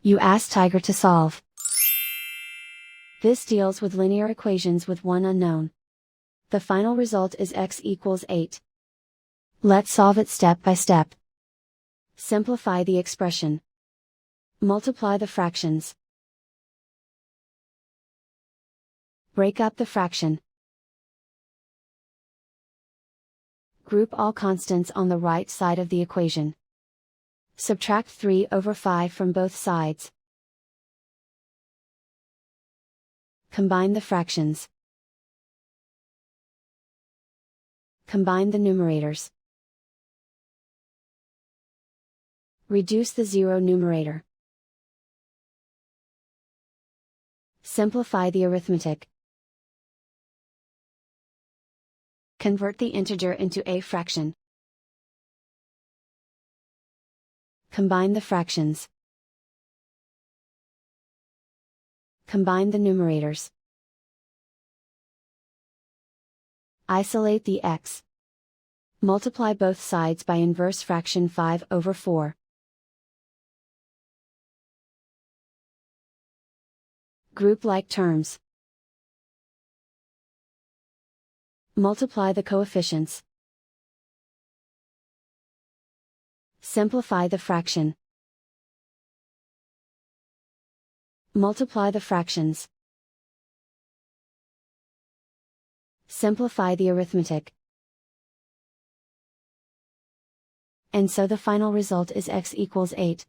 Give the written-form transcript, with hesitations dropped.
You ask Tiger to solve. This deals with linear equations with one unknown. The final result is x equals 8. Let's solve it step by step. Simplify the expression. Multiply the fractions. Break up the fraction. Group all constants on the right side of the equation. Subtract 3/5 from both sides. Combine the fractions. Combine the numerators. Reduce the zero numerator. Simplify the arithmetic. Convert the integer into a fraction. Combine the fractions. Combine the numerators. Isolate the x. Multiply both sides by inverse fraction 5/4. Group like terms. Multiply the coefficients. Simplify the fraction. Multiply the fractions. Simplify the arithmetic. And so the final result is x equals 8.